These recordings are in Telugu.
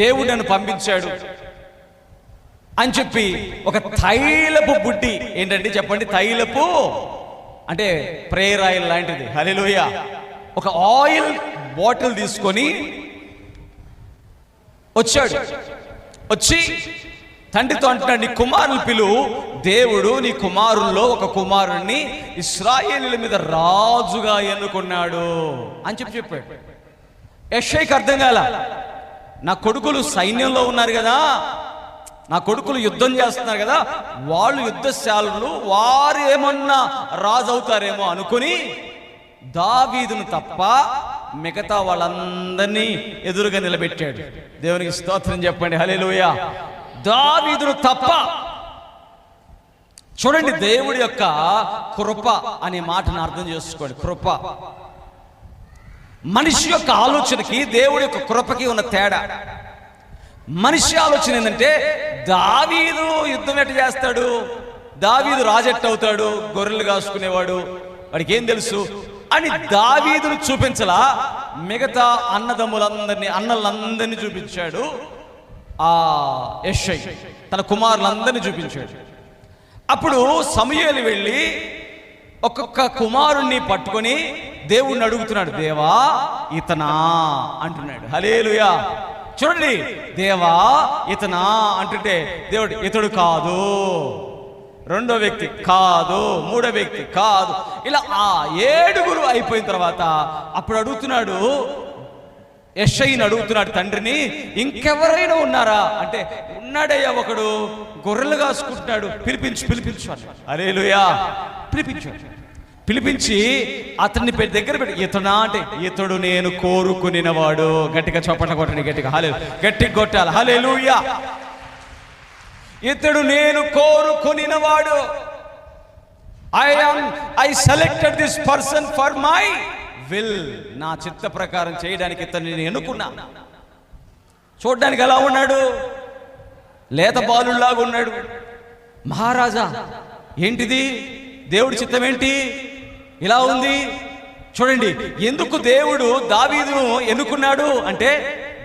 దేవుడు నన్ను పంపించాడు అని చెప్పి ఒక తైలపు బుడ్డి, ఏంటంటే చెప్పండి, తైలపు అంటే ప్రేయర్ ఆయిల్ లాంటిది, హల్లెలూయా, ఒక ఆయిల్ బాటిల్ తీసుకొని వచ్చాడు. వచ్చి తండ్రితో అంటున్నాడు, నీ కుమారుని పిలువు, దేవుడు నీ కుమారుల్లో ఒక కుమారుణ్ణి ఇశ్రాయేలీయుల మీద రాజుగా ఎన్నుకున్నాడు అని చెప్పాడు. యెషయాకి అర్థం కాల, నా కొడుకులు సైన్యంలో ఉన్నారు కదా, నా కొడుకులు యుద్ధం చేస్తున్నారు కదా, వాళ్ళు యుద్ధశాలలో వారు ఏమన్నా రాజు అవుతారేమో అనుకుని దావీదును తప్ప మిగతా వాళ్ళందరినీ ఎదురుగా నిలబెట్టాడు. దేవునికి స్తోత్రం చెప్పండి, హల్లెలూయా. దావీదును తప్ప. చూడండి, దేవుడి యొక్క కృప అనే మాటను అర్థం చేసుకోండి. కృప, మనిషి యొక్క ఆలోచనకి దేవుడి యొక్క కృపకి ఉన్న తేడా. మనిషి ఆలోచన ఏంటంటే, దావీదు యుద్ధం ఎట్ట చేస్తాడు, దావీదు రాజెట్ట అవుతాడు, గొర్రెలు కాసుకునేవాడు, వాడికి ఏం తెలుసు అని దావీదును చూపించలా, మిగతా అన్నలందరినీ చూపించాడు. ఆ యెషయా తన కుమారులందరినీ చూపించాడు. అప్పుడు సమూయేలు వెళ్ళి ఒక్కొక్క కుమారుణ్ణి పట్టుకొని దేవుణ్ణి అడుగుతున్నాడు, దేవా ఇతనా అంటున్నాడు. హల్లెలూయా. చూడండి, దేవా ఇతనా అంటుంటే దేవుడు ఇతడు కాదు, రెండో వ్యక్తి కాదు, మూడో వ్యక్తి కాదు, ఇలా ఆ 7 అయిపోయిన తర్వాత అప్పుడు అడుగుతున్నాడు, యెషయాని అడుగుతున్నాడు తండ్రిని, ఇంకెవరైనా ఉన్నారా అంటే, ఉన్నాడయ్యా ఒకడు, గొర్రెలు కాసుకుంటున్నాడు, పిలిపించు అన్నాడు. హల్లెలూయా. పిలిపించి అతన్ని దగ్గర పెట్టి, ఇతనా అంటే, ఇతడు నేను కోరుకునినవాడు. గట్టిగా చప్పట్ల కొట్టండి, గట్టిగా గట్టిగా కొట్టాలి. హల్లెలూయా. ఇతడు నేను కోరుకునినవాడు. I selected this person for my will. నా చిత్త ప్రకారం చేయడానికి ఇతను నేను ఎన్నుకున్నా. చూడడానికి ఎలా ఉన్నాడు, లేత బాలుల్లాగా ఉన్నాడు. మహారాజా, ఏంటిది, దేవుడి చిత్తం ఏంటి ఇలా ఉంది? చూడండి, ఎందుకు దేవుడు దావీదును ఎన్నుకున్నాడు అంటే,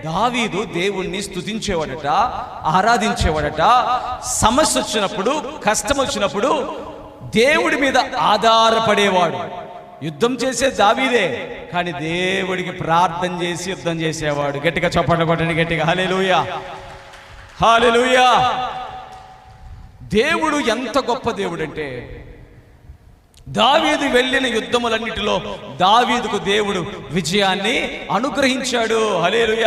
దావీదు దేవుణ్ణి స్తుతించేవాడట, ఆరాధించేవాడట. సమస్య వచ్చినప్పుడు, కష్టం వచ్చినప్పుడు దేవుడి మీద ఆధారపడేవాడు. యుద్ధం చేసే దావీదే, కానీ దేవుడికి ప్రార్థన చేసి యుద్ధం చేసేవాడు. గట్టిగా చప్పట్లు కొట్టండి, గట్టిగా హల్లెలూయా, హల్లెలూయా. దేవుడు ఎంత గొప్ప దేవుడు అంటే, దావీదు వెళ్ళిన యుద్ధములన్నిటిలో దావీదుకు దేవుడు విజయాన్ని అనుగ్రహించాడు. హల్లెలూయా.